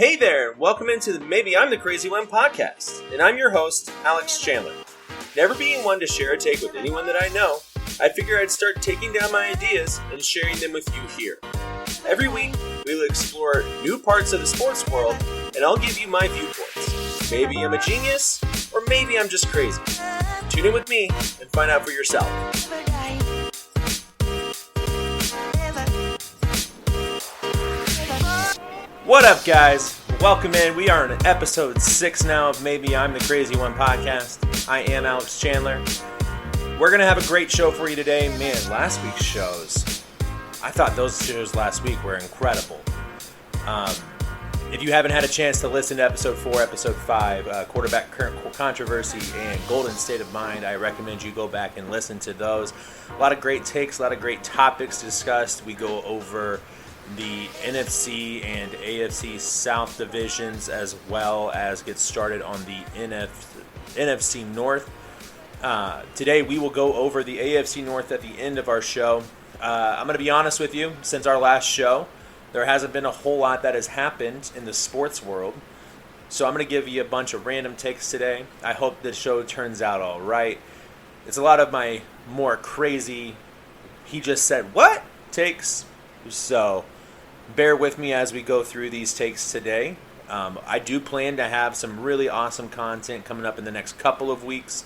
Hey there, welcome into the Maybe I'm the Crazy One podcast, and I'm your host, Alex Chandler. Never being one to share a take with anyone that I know, I figure I'd start taking down my ideas and sharing them with you here. Every week, we will explore new parts of the sports world, and I'll give you my viewpoints. Maybe I'm a genius, or maybe I'm just crazy. Tune in with me and find out for yourself. What up, guys? Welcome in. We are in episode 6 now of Maybe I'm the Crazy One podcast. I am Alex Chandler. We're going to have a great show for you today. Man, last week's shows, I thought those shows last week were incredible. If you haven't had a chance to listen to episode 4, episode 5, quarterback controversy and golden state of mind, I recommend you go back and listen to those. A lot of great takes, a lot of great topics discussed. We go over the NFC and AFC South divisions, as well as get started on the NFC North. Today we will go over the AFC North at the end of our show. I'm going to be honest with you, since our last show, there hasn't been a whole lot that has happened in the sports world. So I'm going to give you a bunch of random takes today. I hope the show turns out all right. It's a lot of my more crazy, he just said what takes. So bear with me as we go through these takes today. I do plan to have some really awesome content coming up in the next couple of weeks.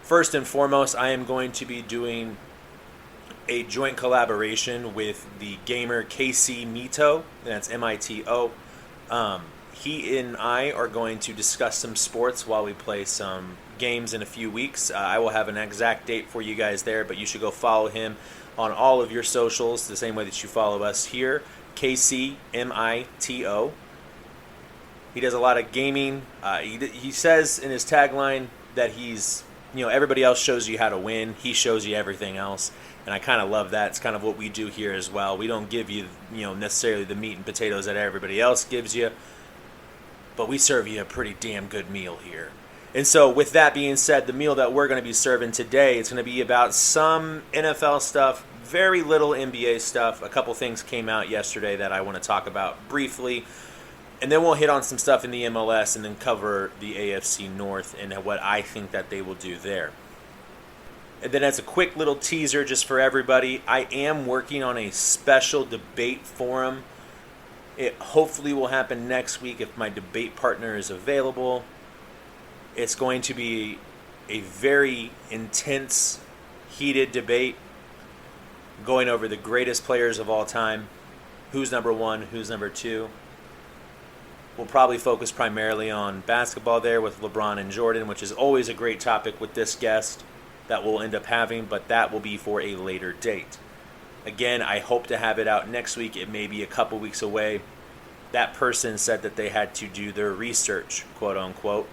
First and foremost, I am going to be doing a joint collaboration with the gamer KC Mito, and that's M-I-T-O. He and I are going to discuss some sports while we play some games in a few weeks. I will have an exact date for you guys there, but you should go follow him on all of your socials, the same way that you follow us here, KC M-I-T-O. He does a lot of gaming. He says in his tagline that he's, everybody else shows you how to win. He shows you everything else. And I kind of love that. It's kind of what we do here as well. We don't give you, necessarily the meat and potatoes that everybody else gives you, but we serve you a pretty damn good meal here. And so with that being said, the meal that we're going to be serving today, it's going to be about some NFL stuff, very little NBA stuff. A couple things came out yesterday that I want to talk about briefly. And then we'll hit on some stuff in the MLS and then cover the AFC North and what I think that they will do there. And then as a quick little teaser just for everybody, I am working on a special debate forum. It hopefully will happen next week if my debate partner is available. It's going to be a very intense, heated debate going over the greatest players of all time. Who's number 1, who's number 2. We'll probably focus primarily on basketball there with LeBron and Jordan, which is always a great topic with this guest that we'll end up having, but that will be for a later date. Again, I hope to have it out next week. It may be a couple weeks away. That person said that they had to do their research, quote unquote,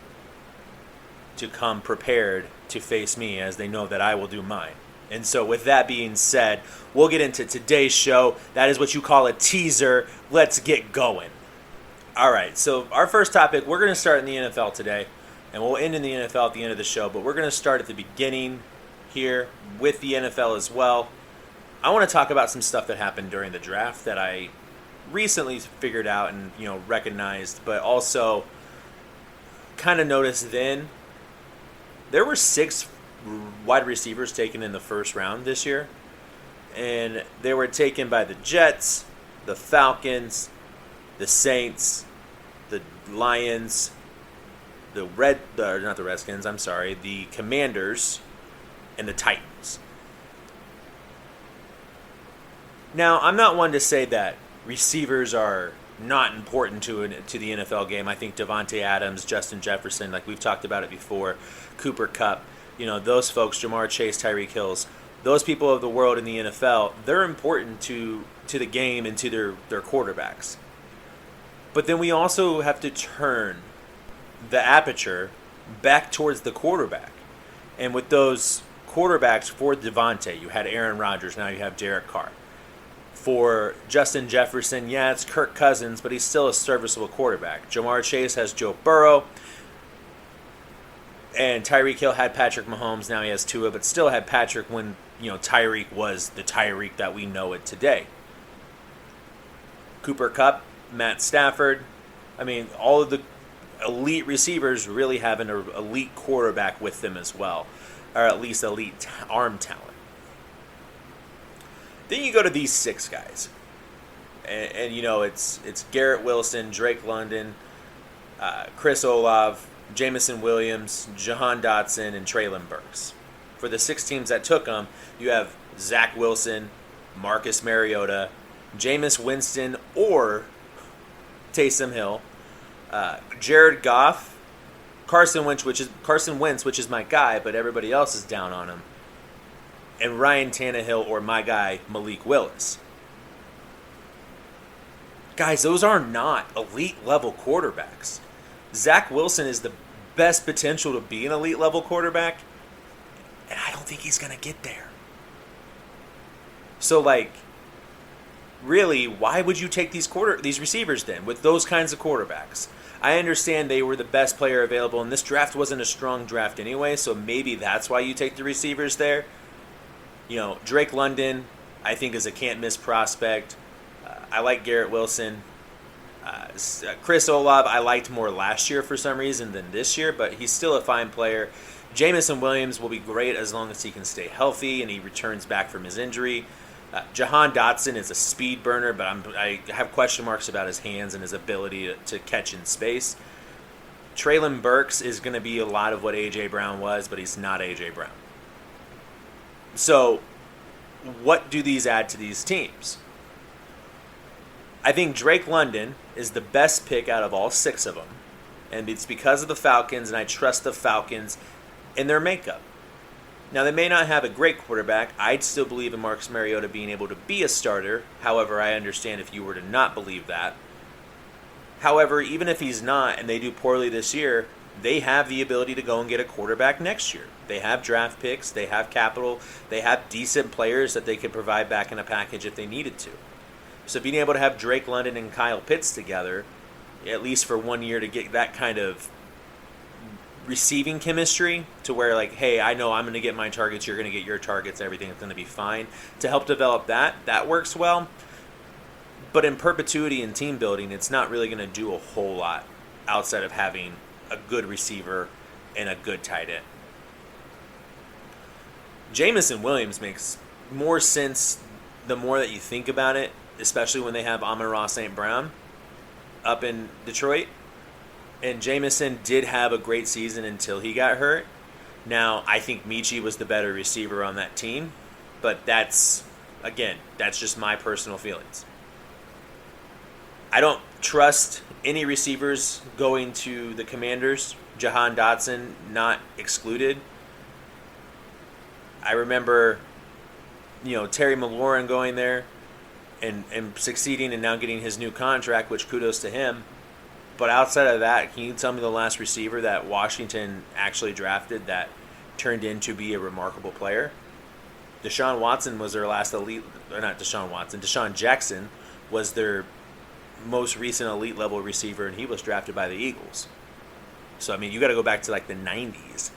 to come prepared to face me, as they know that I will do mine. And so with that being said, we'll get into today's show. That is what you call a teaser. Let's get going. All right, so our first topic, we're going to start in the NFL today, and we'll end in the NFL at the end of the show, but we're going to start at the beginning here with the NFL as well. I want to talk about some stuff that happened during the draft that I recently figured out and, recognized, but also kind of noticed then. There were 6 wide receivers taken in the first round this year, and they were taken by the Jets, the Falcons, the Saints, the Lions, the Commanders, and the Titans. Now, I'm not one to say that receivers are not important to the NFL game. I think Davante Adams, Justin Jefferson, like we've talked about it before, Cooper Kupp, those folks, Jamar Chase, Tyreek Hills, those people of the world in the NFL, they're important to the game and to their quarterbacks. But then we also have to turn the aperture back towards the quarterback. And with those quarterbacks for Davante, you had Aaron Rodgers, now you have Derek Carr. For Justin Jefferson, yeah, it's Kirk Cousins, but he's still a serviceable quarterback. Jamar Chase has Joe Burrow. And Tyreek Hill had Patrick Mahomes. Now he has Tua, but still had Patrick when, Tyreek was the Tyreek that we know it today. Cooper Kupp, Matt Stafford, I mean, all of the elite receivers really have an elite quarterback with them as well, or at least elite arm talent. Then you go to these 6 guys, and it's Garrett Wilson, Drake London, Chris Olave, Jamison Williams, Jahan Dotson, and Treylon Burks. For the 6 teams that took them, you have Zach Wilson, Marcus Mariota, Jameis Winston, or Taysom Hill, Jared Goff, Carson Wentz, which is my guy, but everybody else is down on him, and Ryan Tannehill, or my guy Malik Willis. Guys, those are not elite level quarterbacks. Zach Wilson is the best potential to be an elite level quarterback, and I don't think he's going to get there. So, really, why would you take these receivers then with those kinds of quarterbacks? I understand they were the best player available, and this draft wasn't a strong draft anyway, so maybe that's why you take the receivers there. Drake London, I think, is a can't-miss prospect. I like Garrett Wilson. Chris Olave, I liked more last year for some reason than this year, but he's still a fine player. Jamison Williams will be great as long as he can stay healthy and he returns back from his injury. Jahan Dotson is a speed burner, but I have question marks about his hands and his ability to catch in space. Treylon Burks is going to be a lot of what A.J. Brown was, but he's not A.J. Brown. So, what do these add to these teams? I think Drake London is the best pick out of all 6 of them, and it's because of the Falcons, and I trust the Falcons in their makeup. Now, they may not have a great quarterback. I'd still believe in Marcus Mariota being able to be a starter. However, I understand if you were to not believe that. However, even if he's not and they do poorly this year, they have the ability to go and get a quarterback next year. They have draft picks. They have capital. They have decent players that they could provide back in a package if they needed to. So being able to have Drake London and Kyle Pitts together, at least for 1 year, to get that kind of receiving chemistry to where, hey, I know I'm going to get my targets, you're going to get your targets, everything's going to be fine. To help develop that works well. But in perpetuity and team building, it's not really going to do a whole lot outside of having a good receiver and a good tight end. Jamison Williams makes more sense the more that you think about it, especially when they have Amon-Ra St. Brown up in Detroit. And Jamison did have a great season until he got hurt. Now, I think Michi was the better receiver on that team, but that's just my personal feelings. I don't trust any receivers going to the Commanders, Jahan Dotson not excluded. I remember, Terry McLaurin going there and succeeding and now getting his new contract, which kudos to him. But outside of that, can you tell me the last receiver that Washington actually drafted that turned into be a remarkable player? Deshaun Watson was their last elite, or not Deshaun Watson, Deshaun Jackson was their most recent elite level receiver, and he was drafted by the Eagles. So, you got to go back to the 90s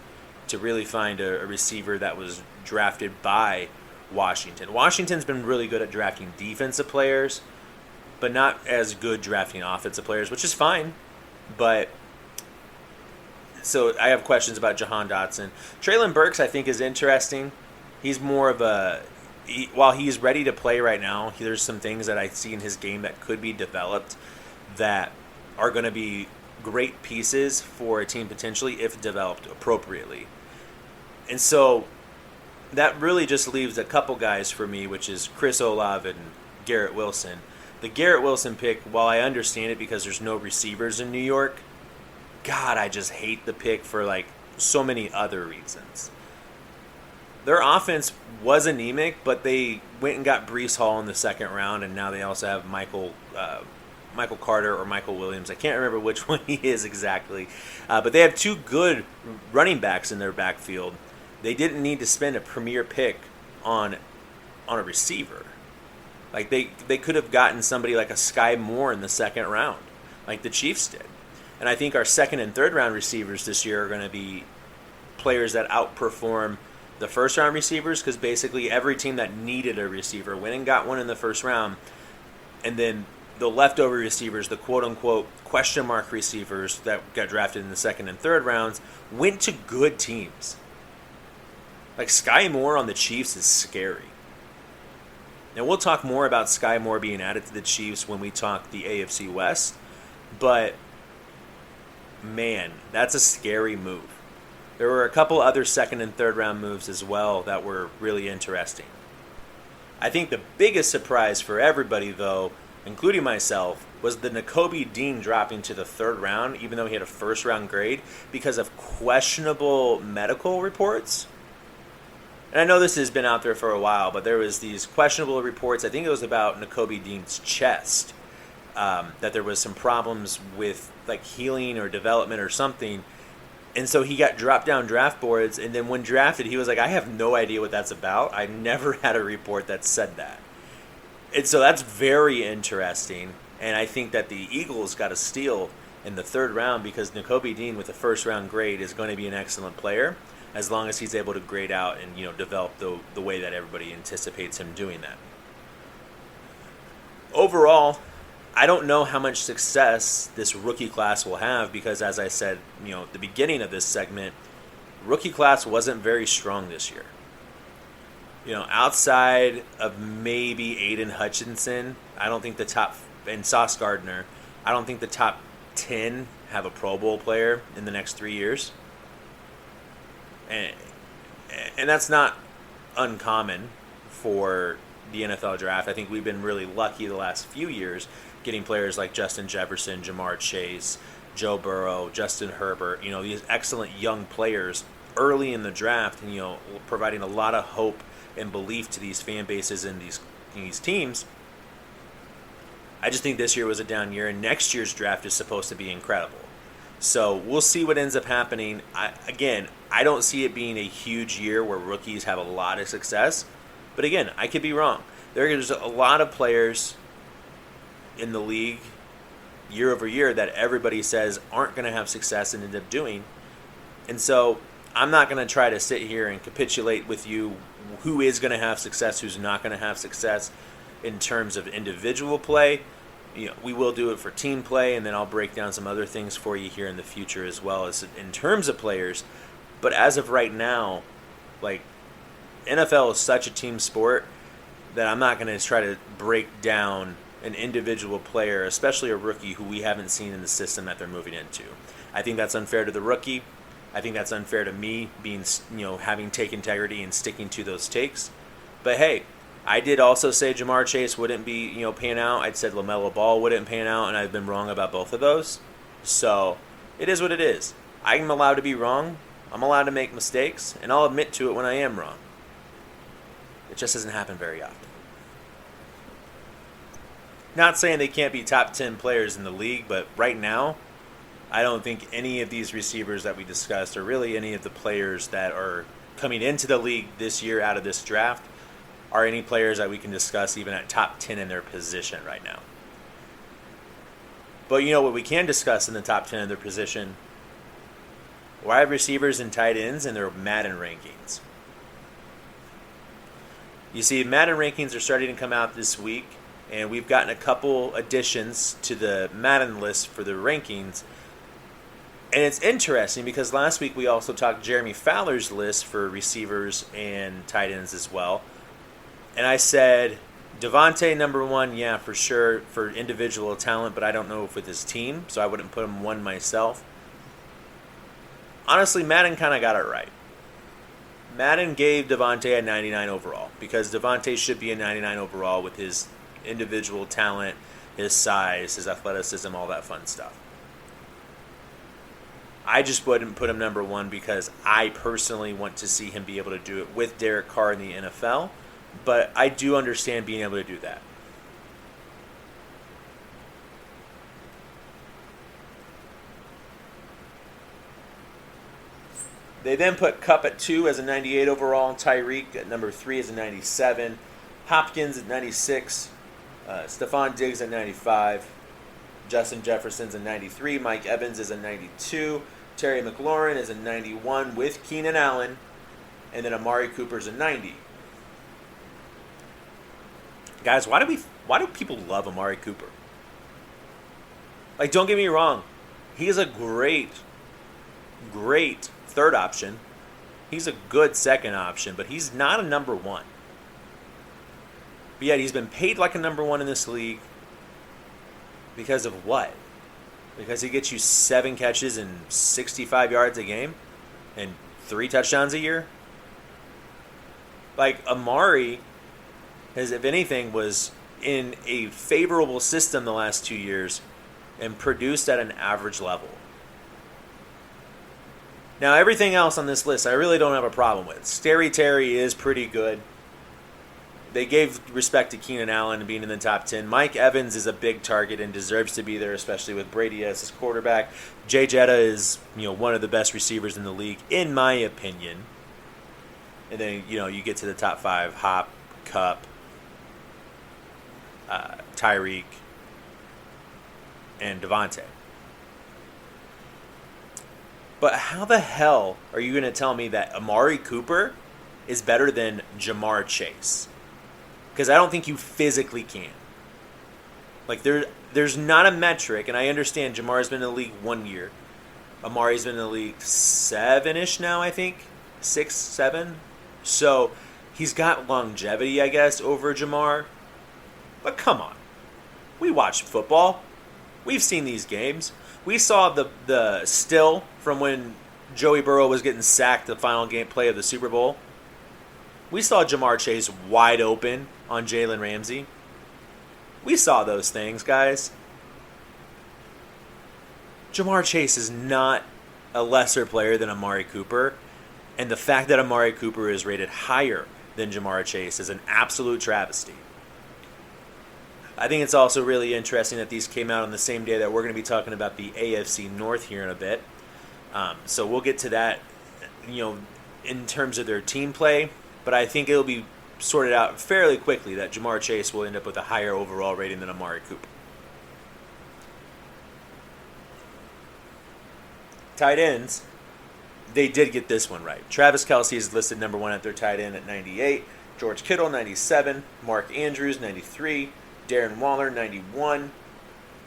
to really find a receiver that was drafted by Washington. Washington's been really good at drafting defensive players, but not as good drafting offensive players, which is fine. But so I have questions about Jahan Dotson. Treylon Burks, I think, is interesting. He's more of while he's ready to play right now, there's some things that I see in his game that could be developed that are going to be great pieces for a team potentially if developed appropriately. And so that really just leaves a couple guys for me, which is Chris Olave and Garrett Wilson. The Garrett Wilson pick, while I understand it because there's no receivers in New York, God, I just hate the pick for so many other reasons. Their offense was anemic, but they went and got Breece Hall in the second round, and now they also have Michael Carter or Michael Williams. I can't remember which one he is exactly. But they have 2 good running backs in their backfield. They didn't need to spend a premier pick on a receiver. They could have gotten somebody like a Sky Moore in the second round, like the Chiefs did. And I think our second and third round receivers this year are going to be players that outperform the first round receivers, because basically every team that needed a receiver went and got one in the first round, and then the leftover receivers, the quote-unquote question mark receivers that got drafted in the second and third rounds, went to good teams. Like Sky Moore on the Chiefs is scary. Now, we'll talk more about Sky Moore being added to the Chiefs when we talk the AFC West, but man, that's a scary move. There were a couple other second and third round moves as well that were really interesting. I think the biggest surprise for everybody, though, including myself, was the Nakobe Dean dropping to the third round, even though he had a first round grade, because of questionable medical reports. And I know this has been out there for a while, but there was these questionable reports. I think it was about Nakobe Dean's chest, that there was some problems with like healing or development or something. And so he got dropped down draft boards, and then when drafted, he was like, I have no idea what that's about. I never had a report that said that. And so that's very interesting, and I think that the Eagles got a steal in the third round because Nakobe Dean with a first-round grade is going to be an excellent player as long as he's able to grade out and develop the way that everybody anticipates him doing that. Overall, I don't know how much success this rookie class will have because, as I said, at the beginning of this segment, rookie class wasn't very strong this year. Outside of maybe Aiden Hutchinson, I don't think the top, and Sauce Gardner, I don't think the top 10 have a Pro Bowl player in the next 3 years. And that's not uncommon for the NFL draft. I think we've been really lucky the last few years getting players like Justin Jefferson, Jamar Chase, Joe Burrow, Justin Herbert, these excellent young players early in the draft and, providing a lot of hope and belief to these fan bases and these teams. I just think this year was a down year, and next year's draft is supposed to be incredible. So we'll see what ends up happening. I don't see it being a huge year where rookies have a lot of success. But again, I could be wrong. There's a lot of players in the league year over year that everybody says aren't going to have success and end up doing. And so I'm not going to try to sit here and capitulate with you who is going to have success, who's not going to have success in terms of individual play. We will do it for team play, and then I'll break down some other things for you here in the future as well as in terms of players. But as of right now, like, NFL is such a team sport that I'm not going to try to break down an individual player, especially a rookie who we haven't seen in the system that they're moving into. I think that's unfair to the rookie. I think that's unfair to me being, having take integrity and sticking to those takes. But hey, I did also say Jamar Chase wouldn't be, pan out. I'd said LaMelo Ball wouldn't pan out, and I've been wrong about both of those. So it is what it is. I'm allowed to be wrong. I'm allowed to make mistakes, and I'll admit to it when I am wrong. It just doesn't happen very often. Not saying they can't be top 10 players in the league, but right now, I don't think any of these receivers that we discussed, or really any of the players that are coming into the league this year out of this draft, are any players that we can discuss even at top 10 in their position right now. But what we can discuss in the top 10 of their position, wide receivers and tight ends and their Madden rankings. You see, Madden rankings are starting to come out this week, and we've gotten a couple additions to the Madden list for the rankings. And it's interesting because last week we also talked Jeremy Fowler's list for receivers and tight ends as well. And I said, Devontae number one, yeah, for sure, for individual talent, but I don't know if with his team, so I wouldn't put him one myself. Honestly, Madden kind of got it right. Madden gave Devontae a 99 overall because Devontae should be a 99 overall with his individual talent, his size, his athleticism, all that fun stuff. I just wouldn't put him number one because I personally want to see him be able to do it with Derek Carr in the NFL, but I do understand being able to do that. They then put Kupp at 2 as a 98 overall, Tyreek at number 3 as a 97, Hopkins at 96, Stephon Diggs at 95, Justin Jefferson's a 93, Mike Evans is a 92, Terry McLaurin is a 91 with Keenan Allen, and then Amari Cooper's a 90. Guys, why do people love Amari Cooper? Like, don't get me wrong. He is a great third option. He's a good second option, but he's not a number one. But yet he's been paid like a number one in this league because of what? Because he gets you 7 catches and 65 yards a game and 3 touchdowns a year? Like, Amari has, if anything, was in a favorable system the last 2 years and produced at an average level. Now, everything else on this list I really don't have a problem with. Scary Terry is pretty good. They gave respect to Keenan Allen being in the top 10. Mike Evans is a big target and deserves to be there, especially with Brady as his quarterback. Jay Jetta is, one of the best receivers in the league, in my opinion. And then, you get to the top 5, Hop, Kupp, Tyreek, and Devontae. But how the hell are you going to tell me that Amari Cooper is better than Jamar Chase? Because I don't think you physically can. Like, there's not a metric, and I understand Jamar's been in the league 1 year. Amari's been in the league 7-ish now, I think. 6, 7. So, he's got longevity, I guess, over Jamar. But come on. We watch football. We've seen these games. We saw the still from when Joey Burrow was getting sacked the final game play of the Super Bowl. We saw Jamar Chase wide open on Jalen Ramsey. We saw those things, guys. Jamar Chase is not a lesser player than Amari Cooper, and the fact that Amari Cooper is rated higher than Jamar Chase is an absolute travesty. I think it's also really interesting that these came out on the same day that we're going to be talking about the AFC North here in a bit. So we'll get to that, in terms of their team play. But I think it'll be sorted out fairly quickly that Jamar Chase will end up with a higher overall rating than Amari Cooper. Tight ends, they did get this one right. Travis Kelce is listed number 1 at their tight end at 98. George Kittle, 97. Mark Andrews, 93. Darren Waller, 91.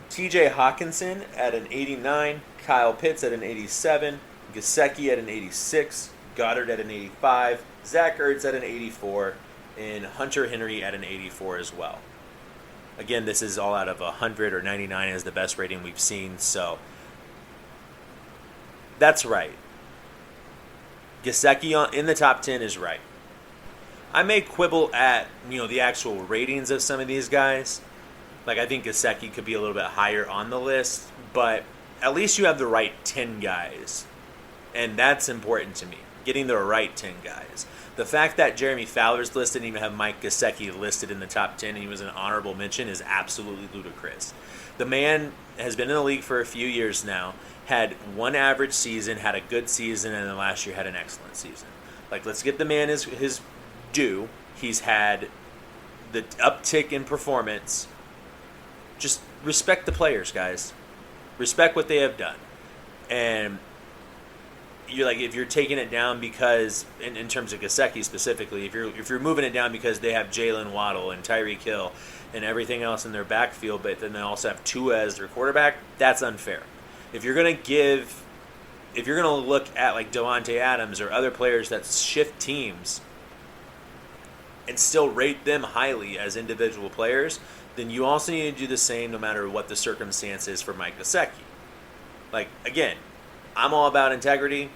TJ Hawkinson at an 89. Kyle Pitts at an 87. Gesicki at an 86. Goddard at an 85. Zach Ertz at an 84. And Hunter Henry at an 84 as well. Again, this is all out of 100, or 99 is the best rating we've seen. So that's right. Gesicki in the top 10 is right. I may quibble at, the actual ratings of some of these guys. Like, I think Gesicki could be a little bit higher on the list, but at least you have the right 10 guys. And that's important to me, getting the right 10 guys. The fact that Jeremy Fowler's list didn't even have Mike Gesicki listed in the top 10 and he was an honorable mention is absolutely ludicrous. The man has been in the league for a few years now, had one average season, had a good season, and then last year had an excellent season. Like, let's give the man his due. He's had the uptick in performance. Just respect the players, guys. Respect what they have done. And you're like, if you're taking it down because, in terms of Gesicki specifically, if you're moving it down because they have Jalen Waddle and Tyreek Hill and everything else in their backfield, but then they also have Tua as their quarterback, that's unfair. If you're gonna look at like Devontae Adams or other players that shift teams and still rate them highly as individual players, then you also need to do the same no matter what the circumstance is for Mike Gesicki. Like, again, I'm all about integrity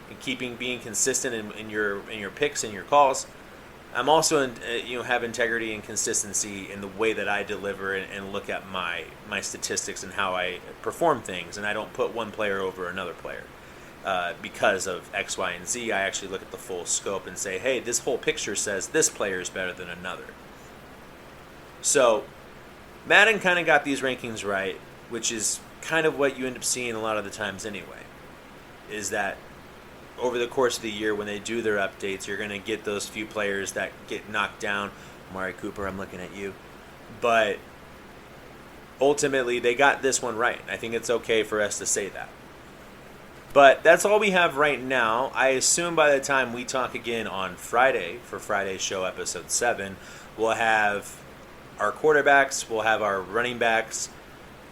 and being consistent in your picks and your calls. I'm also have integrity and consistency in the way that I deliver and look at my statistics and how I perform things, and I don't put one player over another player because of X, Y, and Z. I actually look at the full scope and say, hey, this whole picture says this player is better than another. So Madden kind of got these rankings right, which is kind of what you end up seeing a lot of the times anyway, is that over the course of the year when they do their updates, you're going to get those few players that get knocked down. Amari Cooper, I'm looking at you. But ultimately, they got this one right. I think it's okay for us to say that. But that's all we have right now. I assume by the time we talk again on Friday, for Friday's show, episode 7, we'll have our quarterbacks, we'll have our running backs,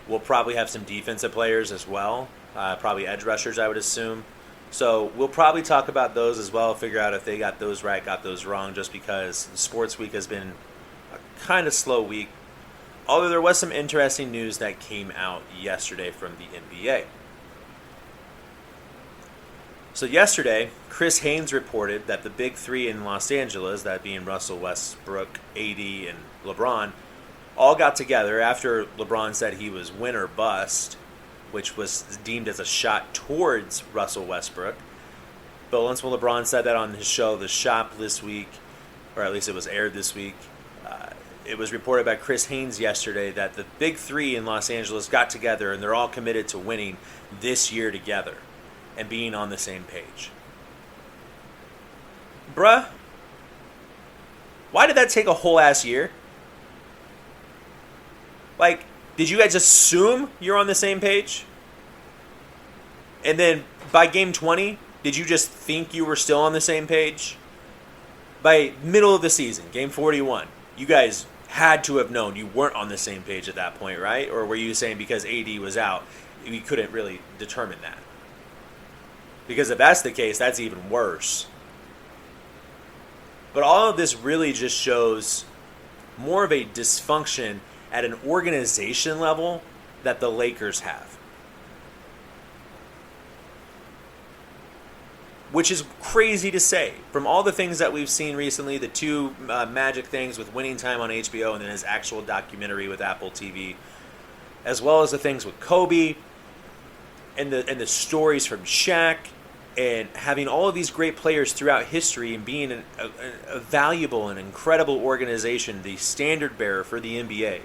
We'll probably have some defensive players as well, probably edge rushers, I would assume. So we'll probably talk about those as well, figure out if they got those right, got those wrong, just because the sports week has been a kind of slow week. Although there was some interesting news that came out yesterday from the NBA. So yesterday, Chris Haynes reported that the big three in Los Angeles, that being Russell Westbrook, AD, and LeBron, all got together after LeBron said he was win or bust, which was deemed as a shot towards Russell Westbrook. But once when LeBron said that on his show, The Shop, this week, or at least it was aired this week, it was reported by Chris Haynes yesterday that the big three in Los Angeles got together and they're all committed to winning this year together and being on the same page. Bruh, why did that take a whole ass year? Like, did you guys assume you're on the same page? And then by game 20, did you just think you were still on the same page? By middle of the season, game 41, you guys had to have known you weren't on the same page at that point, right? Or were you saying because AD was out, we couldn't really determine that? Because if that's the case, that's even worse. But all of this really just shows more of a dysfunction at an organization level that the Lakers have. Which is crazy to say. From all the things that we've seen recently, the two Magic things with Winning Time on HBO and then his actual documentary with Apple TV, as well as the things with Kobe and the stories from Shaq, and having all of these great players throughout history and being a valuable and incredible organization, the standard bearer for the NBA,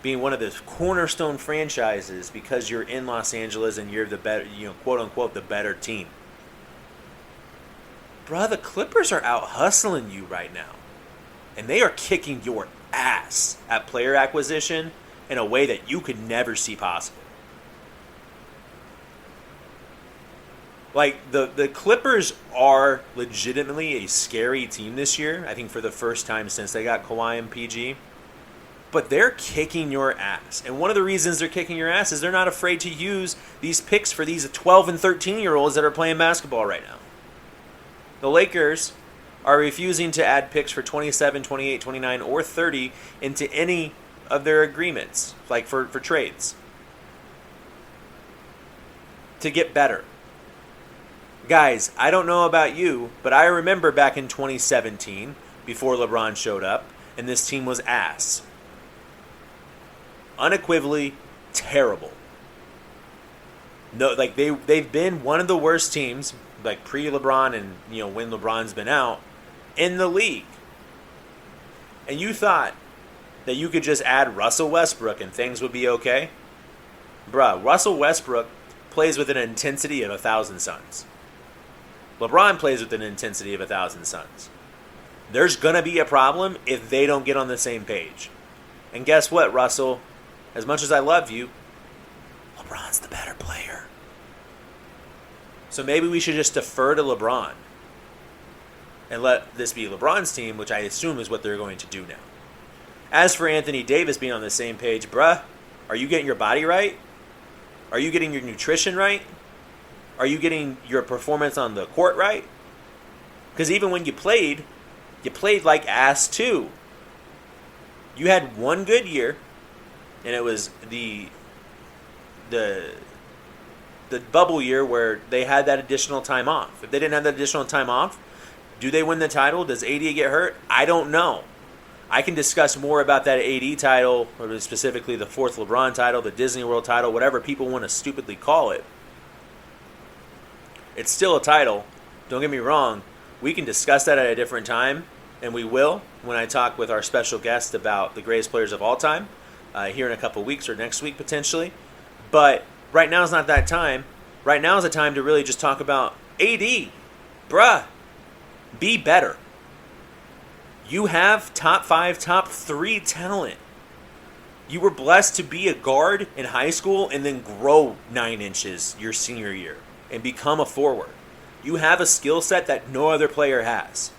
being one of the cornerstone franchises because you're in Los Angeles and you're the better, quote unquote, the better team. Bruh, the Clippers are out hustling you right now. And they are kicking your ass at player acquisition in a way that you could never see possible. Like, the Clippers are legitimately a scary team this year. I think for the first time since they got Kawhi and PG. But they're kicking your ass. And one of the reasons they're kicking your ass is they're not afraid to use these picks for these 12 and 13-year-olds that are playing basketball right now. The Lakers are refusing to add picks for 27, 28, 29, or 30 into any of their agreements, like for trades, to get better. Guys, I don't know about you, but I remember back in 2017, before LeBron showed up, and this team was ass. Unequivocally terrible. No, like they've been one of the worst teams, like pre-LeBron and when LeBron's been out, in the league. And you thought that you could just add Russell Westbrook and things would be okay? Bruh, Russell Westbrook plays with an intensity of 1,000 suns. LeBron plays with an intensity of 1,000 suns. There's going to be a problem if they don't get on the same page. And guess what, Russell? As much as I love you, LeBron's the better player. So maybe we should just defer to LeBron and let this be LeBron's team, which I assume is what they're going to do now. As for Anthony Davis being on the same page, bruh, are you getting your body right? Are you getting your nutrition right? Are you getting your performance on the court right? Because even when you played like ass too. You had one good year, and it was the bubble year where they had that additional time off. If they didn't have that additional time off, do they win the title? Does AD get hurt? I don't know. I can discuss more about that AD title, or specifically the fourth LeBron title, the Disney World title, whatever people want to stupidly call it. It's still a title. Don't get me wrong. We can discuss that at a different time, and we will when I talk with our special guest about the greatest players of all time here in a couple weeks or next week potentially. But right now is not that time. Right now is the time to really just talk about AD. Bruh, be better. You have top 5, top 3 talent. You were blessed to be a guard in high school and then grow 9 inches your senior year and become a forward. You have a skill set that no other player has.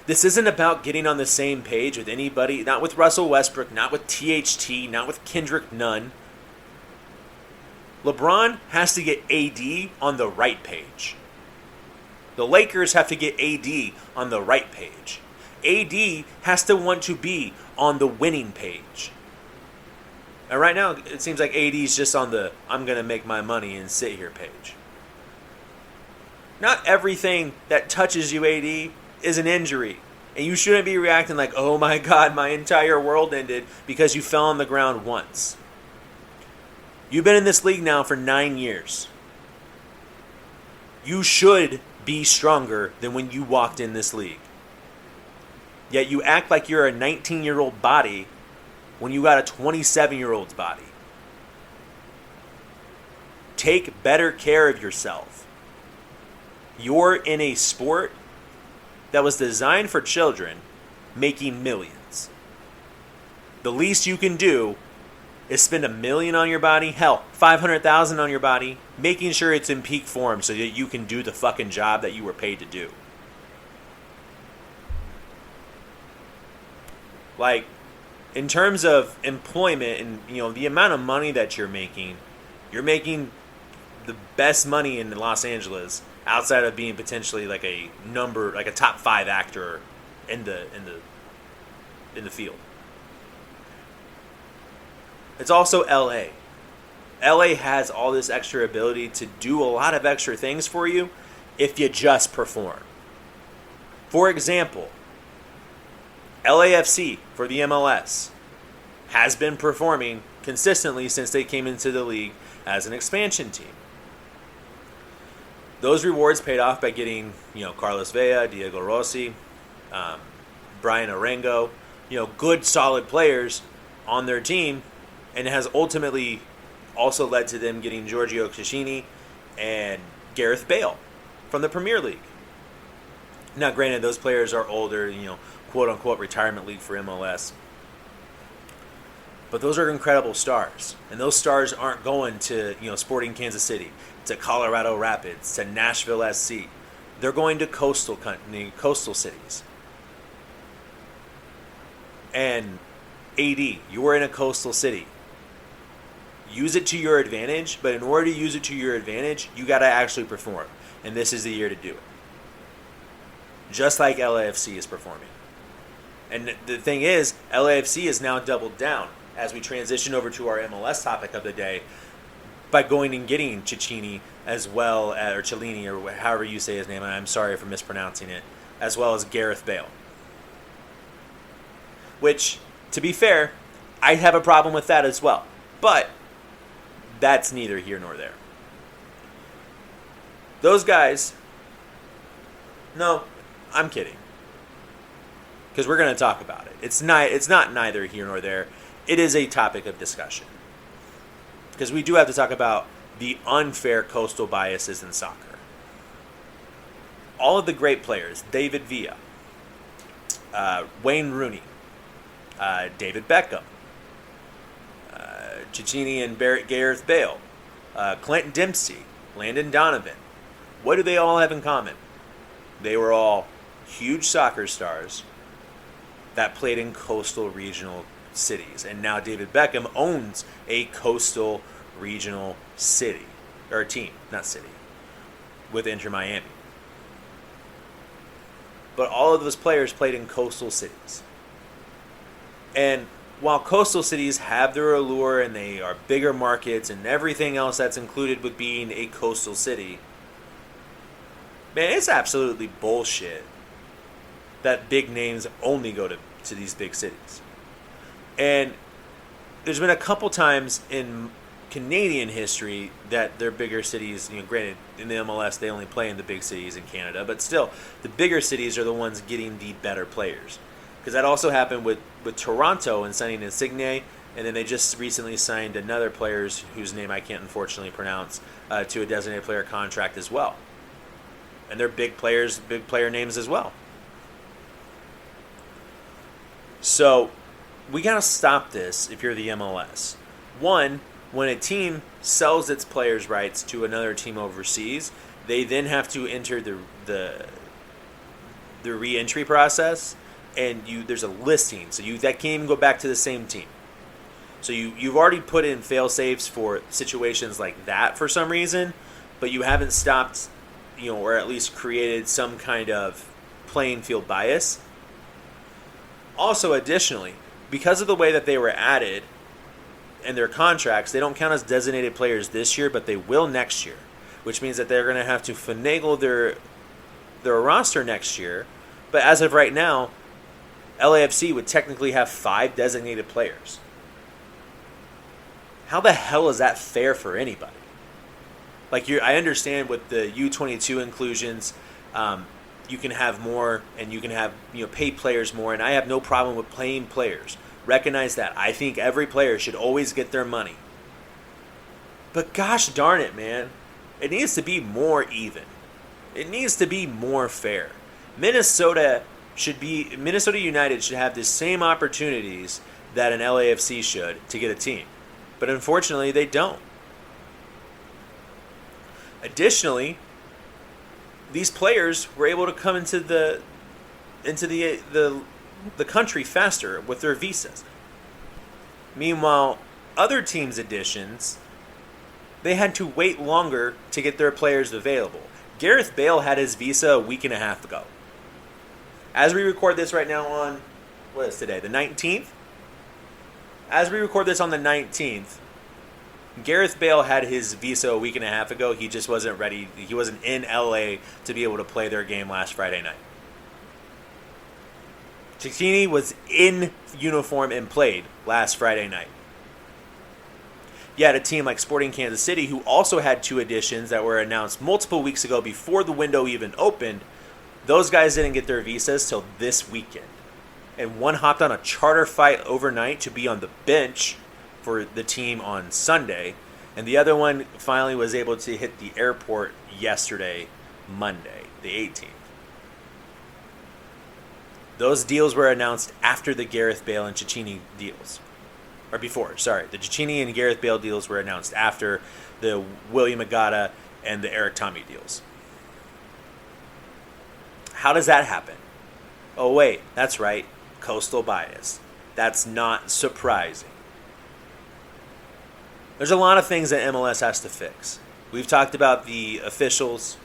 This isn't about getting on the same page with anybody, not with Russell Westbrook, not with THT, not with Kendrick Nunn. LeBron has to get AD on the right page. The Lakers have to get AD on the right page. AD has to want to be on the winning page. And right now, it seems like AD's just on the I'm going to make my money and sit here page. Not everything that touches you, AD, is an injury. And you shouldn't be reacting like, oh my God, my entire world ended because you fell on the ground once. You've been in this league now for 9 years. You should be stronger than when you walked in this league. Yet you act like you're a 19-year-old body when you got a 27-year-old's body. Take better care of yourself. You're in a sport that was designed for children making millions. The least you can do is spend $1 million on your body, hell, $500,000 on your body, making sure it's in peak form so that you can do the fucking job that you were paid to do. Like, in terms of employment and the amount of money that you're making the best money in Los Angeles outside of being potentially like a top 5 actor in the field. It's also LA. LA has all this extra ability to do a lot of extra things for you if you just perform. For example, LAFC for the MLS has been performing consistently since they came into the league as an expansion team. Those rewards paid off by getting, Carlos Vela, Diego Rossi, Brian Arengo, good solid players on their team, and it has ultimately also led to them getting Giorgio Chiellini and Gareth Bale from the Premier League. Now, granted, those players are older, quote-unquote retirement league for MLS. But those are incredible stars. And those stars aren't going to, Sporting Kansas City, to Colorado Rapids, to Nashville SC. They're going to coastal cities. And AD, you're in a coastal city. Use it to your advantage, but in order to use it to your advantage, you got to actually perform. And this is the year to do it. Just like LAFC is performing. And the thing is, LAFC is now doubled down as we transition over to our MLS topic of the day by going and getting Chiellini as well, or Chiellini, or however you say his name, and I'm sorry for mispronouncing it, as well as Gareth Bale. Which, to be fair, I have a problem with that as well. But that's neither here nor there. Those guys, no, I'm kidding. Because we're going to talk about it. It's not neither here nor there. It is a topic of discussion. Because we do have to talk about the unfair coastal biases in soccer. All of the great players, David Villa, Wayne Rooney, David Beckham, Chiellini and Gareth Bale, Clinton Dempsey, Landon Donovan. What do they all have in common? They were all huge soccer stars that played in coastal regional cities. And now David Beckham owns a coastal regional city, or team, not city, with Inter Miami. But all of those players played in coastal cities. And while coastal cities have their allure and they are bigger markets and everything else that's included with being a coastal city, man, it's absolutely bullshit that big names only go to these big cities. And there's been a couple times in Canadian history that their bigger cities, granted, in the MLS they only play in the big cities in Canada, but still, the bigger cities are the ones getting the better players. Because that also happened with Toronto and signing Insigne, and then they just recently signed another player whose name I can't unfortunately pronounce to a designated player contract as well. And they're big players, big player names as well. So we got to stop this if you're the MLS. One, when a team sells its players' rights to another team overseas, they then have to enter the re-entry process, and there's a listing, so that can't even go back to the same team. So you've already put in fail safes for situations like that for some reason, but you haven't stopped, or at least created some kind of playing field bias. Also, additionally, because of the way that they were added and their contracts, they don't count as designated players this year, but they will next year, which means that they're going to have to finagle their roster next year. But as of right now, LAFC would technically have 5 designated players. How the hell is that fair for anybody? Like, I understand with the U22 inclusions, you can have more and you can have pay players more, and I have no problem with paying players. Recognize that. I think every player should always get their money. But gosh darn it, man. It needs to be more even. It needs to be more fair. Minnesota United should have the same opportunities that an LAFC should to get a team. But unfortunately, they don't. Additionally, these players were able to come into the country faster with their visas. Meanwhile, other teams' additions, they had to wait longer to get their players available. Gareth Bale had his visa a week and a half ago. As we record this right now on, what is today, the 19th? As we record this on the 19th, Gareth Bale had his visa a week and a half ago. He just wasn't ready. He wasn't in LA to be able to play their game last Friday night. Cecchini was in uniform and played last Friday night. You had a team like Sporting Kansas City, who also had 2 additions that were announced multiple weeks ago before the window even opened. Those guys didn't get their visas till this weekend. And one hopped on a charter flight overnight to be on the bench for the team on Sunday. And the other one finally was able to hit the airport yesterday, Monday, the 18th. Those deals were announced after the Gareth Bale and Cecchini deals. Or before, sorry. The Cecchini and Gareth Bale deals were announced after the William Agata and the Eric Tommy deals. How does that happen? Oh, wait, that's right. Coastal bias. That's not surprising. There's a lot of things that MLS has to fix. We've talked about the officials.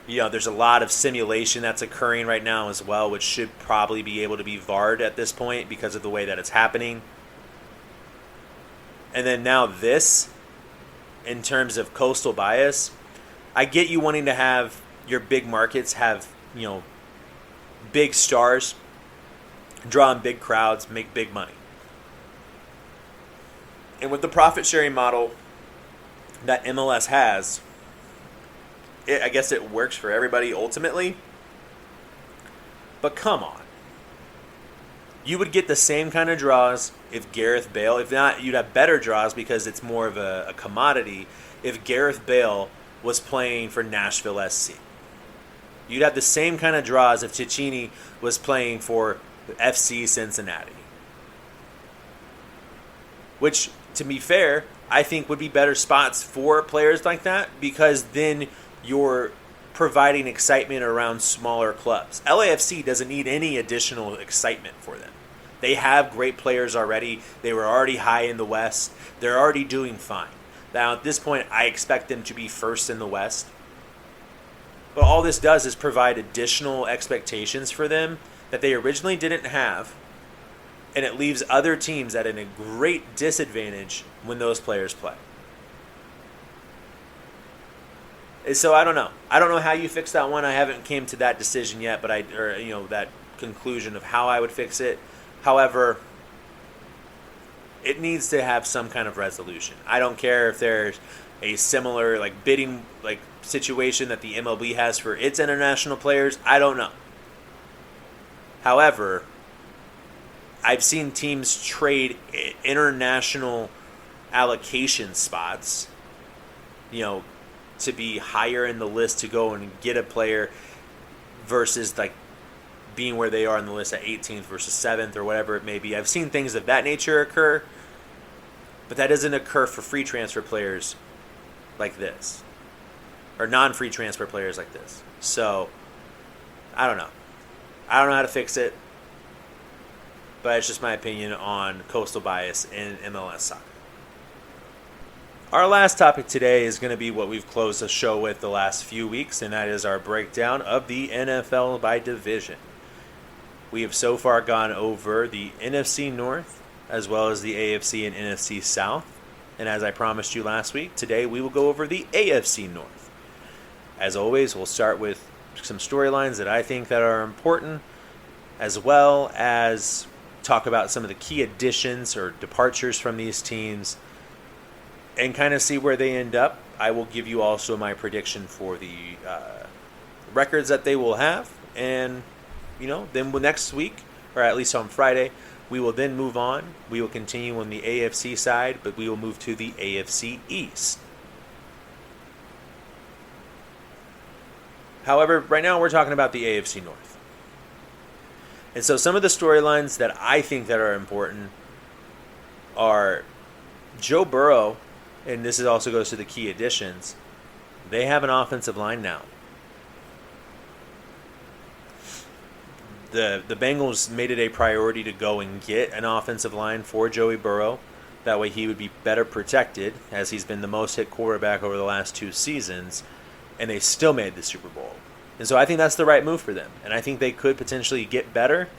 There's a lot of simulation that's occurring right now as well, which should probably be able to be VAR'd at this point because of the way that it's happening. And then now this, in terms of coastal bias, I get you wanting to have your big markets have, big stars, draw in big crowds, make big money. And with the profit sharing model that MLS has, I guess it works for everybody ultimately. But come on. You would get the same kind of draws if Gareth Bale, if not, you'd have better draws because it's more of a commodity if Gareth Bale was playing for Nashville SC. You'd have the same kind of draws if Cecchini was playing for FC Cincinnati. Which, to be fair, I think would be better spots for players like that because then you're providing excitement around smaller clubs. LAFC doesn't need any additional excitement for them. They have great players already. They were already high in the West. They're already doing fine. Now, at this point, I expect them to be first in the West. But all this does is provide additional expectations for them that they originally didn't have, and it leaves other teams at a great disadvantage when those players play. And so I don't know. I don't know how you fix that one. I haven't came to that decision yet, but that conclusion of how I would fix it. However, it needs to have some kind of resolution. I don't care if there's a similar bidding situation that the MLB has for its international players. I don't know. However, I've seen teams trade international allocation spots, to be higher in the list to go and get a player versus being where they are in the list at 18th versus 7th or whatever it may be. I've seen things of that nature occur, but that doesn't occur for free transfer players like this, or non-free transfer players like this. So, I don't know. I don't know how to fix it. but it's just my opinion on coastal bias in MLS soccer. Our last topic today is going to be what we've closed the show with the last few weeks, and that is our breakdown of the NFL by division. We have so far gone over the NFC North as well as the AFC and NFC South. And as I promised you last week, today we will go over the AFC North. As always, we'll start with some storylines that I think that are important, as well as talk about some of the key additions or departures from these teams and kind of see where they end up. I will give you also my prediction for the records that they will have. And, then next week, or at least on Friday, we will then move on. We will continue on the AFC side, but we will move to the AFC East. However, right now we're talking about the AFC North. And so some of the storylines that I think that are important are Joe Burrow, and this also goes to the key additions. They have an offensive line now. The Bengals made it a priority to go and get an offensive line for Joey Burrow. That way he would be better protected, as he's been the most hit quarterback over the last 2 seasons, and they still made the Super Bowl. And so I think that's the right move for them, and I think they could potentially get better.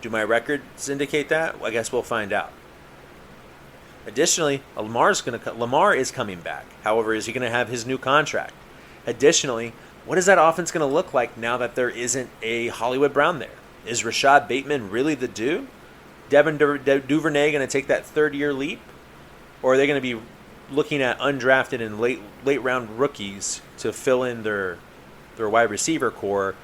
Do my records indicate that? I guess we'll find out. Additionally, Lamar is coming back. However, is he going to have his new contract? Additionally, what is that offense going to look like now that there isn't a Hollywood Brown there? Is Rashad Bateman really the dude? Devin Duvernay going to take that third-year leap? Or are they going to be looking at undrafted and late round rookies to fill in their wide receiver core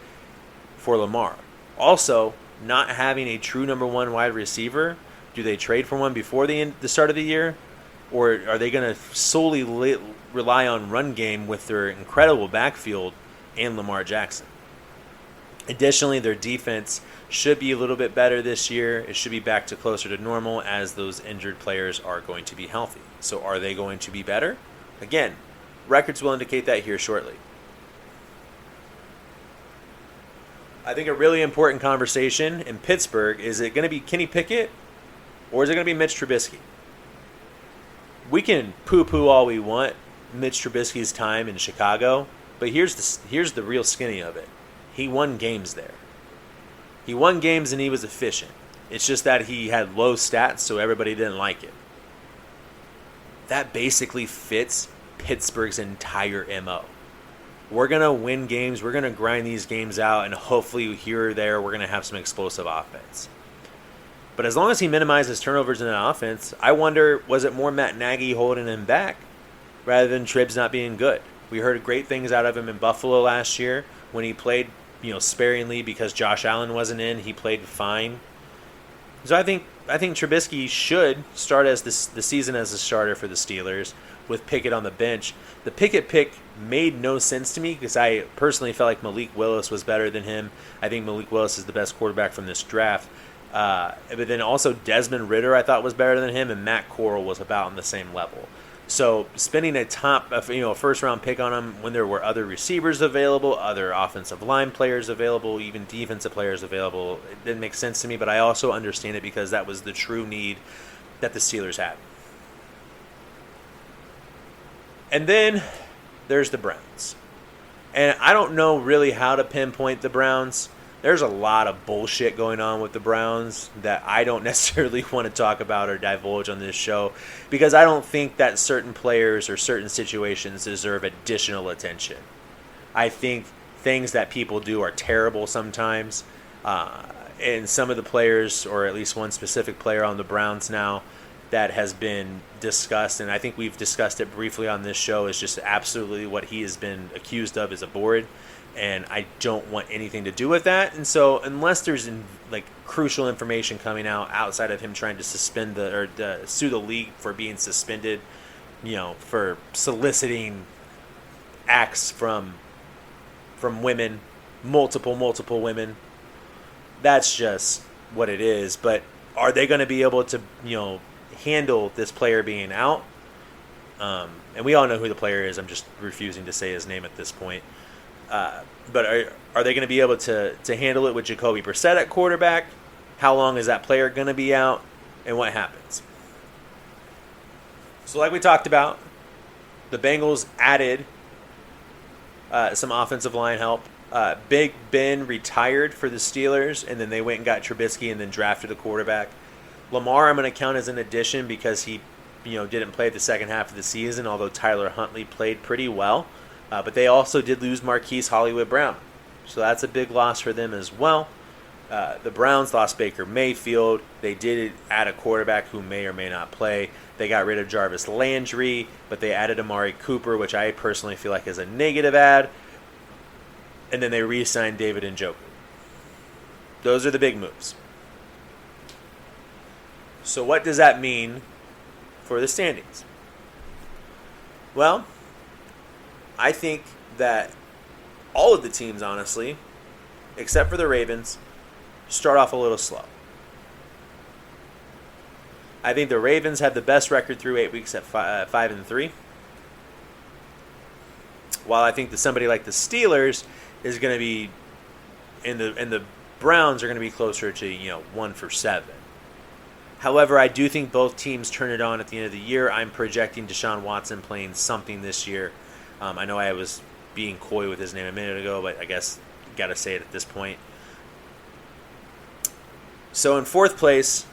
for Lamar? Also, not having a true number 1 wide receiver, do they trade for one before the start of the year? Or are they going to solely rely on run game with their incredible backfield and Lamar Jackson? Additionally, their defense should be a little bit better this year. It should be back to closer to normal, as those injured players are going to be healthy. So are they going to be better? Again, records will indicate that here shortly. I think a really important conversation in Pittsburgh is it going to be Kenny Pickett or is it going to be Mitch Trubisky? We can poo-poo all we want Mitch Trubisky's time in Chicago, but here's the real skinny of it. He won games there. He won games and he was efficient. It's just that he had low stats, so everybody didn't like it. That basically fits Pittsburgh's entire MO. We're going to win games. We're going to grind these games out, and hopefully here or there we're going to have some explosive offense. But as long as he minimizes turnovers in an offense, I wonder, was it more Matt Nagy holding him back rather than Tribbs not being good? We heard great things out of him in Buffalo last year when he played, sparingly because Josh Allen wasn't in. He played fine. So I think Trubisky should start the season as a starter for the Steelers with Pickett on the bench. The Pickett pick made no sense to me because I personally felt like Malik Willis was better than him. I think Malik Willis is the best quarterback from this draft. But then also Desmond Ridder I thought was better than him, and Matt Corral was about on the same level. So spending a first-round pick on him when there were other receivers available, other offensive line players available, even defensive players available, it didn't make sense to me, but I also understand it because that was the true need that the Steelers had. And then there's the Browns. And I don't know really how to pinpoint the Browns. There's a lot of bullshit going on with the Browns that I don't necessarily want to talk about or divulge on this show because I don't think that certain players or certain situations deserve additional attention. I think things that people do are terrible sometimes. And some of the players, or at least one specific player on the Browns now that has been discussed, and I think we've discussed it briefly on this show, is just absolutely what he has been accused of is a board. And I don't want anything to do with that. And so unless there's crucial information coming out outside of him trying to sue the league for being suspended, for soliciting acts from women, multiple women, that's just what it is. But are they going to be able to, handle this player being out? And we all know who the player is. I'm just refusing to say his name at this point. But are they going to be able to handle it with Jacoby Brissett at quarterback? How long is that player going to be out? And what happens? So like we talked about, the Bengals added some offensive line help. Big Ben retired for the Steelers, and then they went and got Trubisky and then drafted a quarterback. Lamar I'm going to count as an addition because he didn't play the second half of the season, although Tyler Huntley played pretty well. But they also did lose Marquise Hollywood-Brown. So that's a big loss for them as well. The Browns lost Baker Mayfield. They did add a quarterback who may or may not play. They got rid of Jarvis Landry, but they added Amari Cooper, which I personally feel like is a negative add. And then they re-signed David Njoku. Those are the big moves. So what does that mean for the standings? Well, I think that all of the teams, honestly, except for the Ravens, start off a little slow. I think the Ravens have the best record through 8 weeks at 5-3. While I think that somebody like the Steelers is going to be, and the Browns are going to be closer to 1-7. However, I do think both teams turn it on at the end of the year. I'm projecting Deshaun Watson playing something this year. I know I was being coy with his name a minute ago, but I guess got to say it at this point. So in fourth place,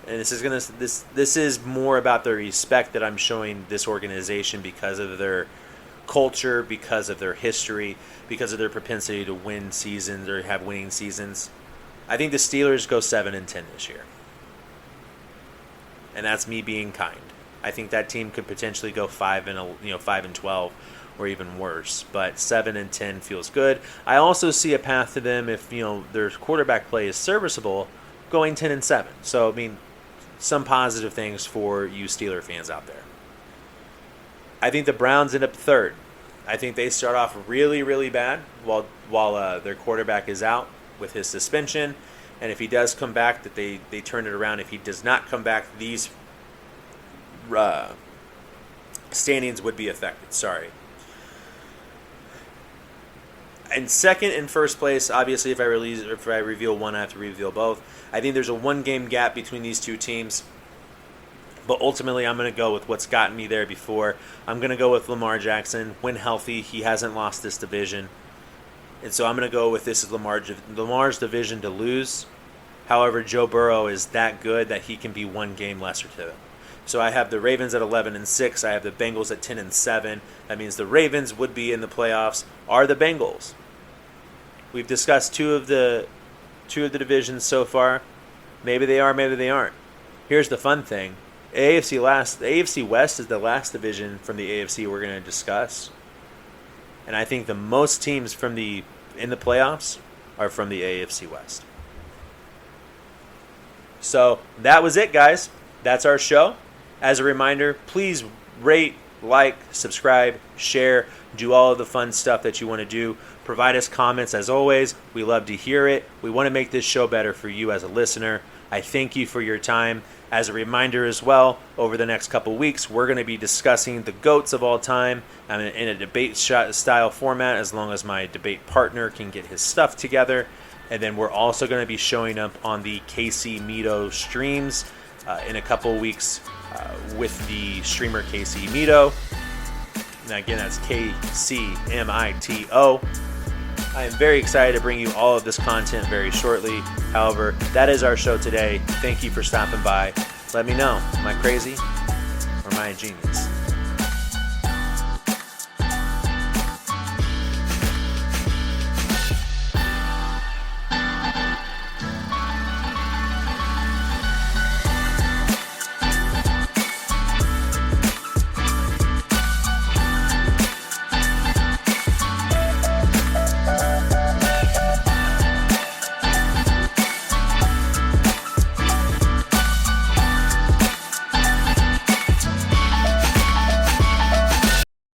and this is more about the respect that I'm showing this organization because of their culture, because of their history, because of their propensity to win seasons or have winning seasons. I think the Steelers go 7-10 this year. And that's me being kind. I think that team could potentially go 5-12 or even worse, but 7-10 feels good. I also see a path to them if their quarterback play is serviceable, going 10-7. So I mean, some positive things for you Steeler fans out there. I think the Browns end up third. I think they start off really, really bad while their quarterback is out with his suspension. And if he does come back, that they turn it around. If he does not come back, these standings would be affected. Sorry. And second and first place, obviously, if I reveal one, I have to reveal both. I think there's a one-game gap between these two teams. But ultimately, I'm going to go with what's gotten me there before. I'm going to go with Lamar Jackson. When healthy, he hasn't lost this division. And so I'm going to go with this as Lamar's division to lose. However, Joe Burrow is that good that he can be one game lesser to them. So I have the Ravens at 11-6. I have the Bengals at 10-7. That means the Ravens would be in the playoffs. Are the Bengals? We've discussed two of the divisions so far. Maybe they are, maybe they aren't. Here's the fun thing. The AFC West is the last division from the AFC we're going to discuss. And I think the most teams in the playoffs are from the AFC West. So that was it, guys. That's our show. As a reminder, please rate, like, subscribe, share, do all of the fun stuff that you want to do. Provide us comments as always. We love to hear it. We want to make this show better for you as a listener. I thank you for your time. As a reminder as well, over the next couple weeks, we're going to be discussing the GOATs of all time in a debate style format, as long as my debate partner can get his stuff together. And then we're also going to be showing up on the KC Mito streams in a couple weeks with the streamer KC Mito. Now again, that's KCMITO. I am very excited to bring you all of this content very shortly. However, that is our show today. Thank you for stopping by. Let me know, am I crazy or am I a genius?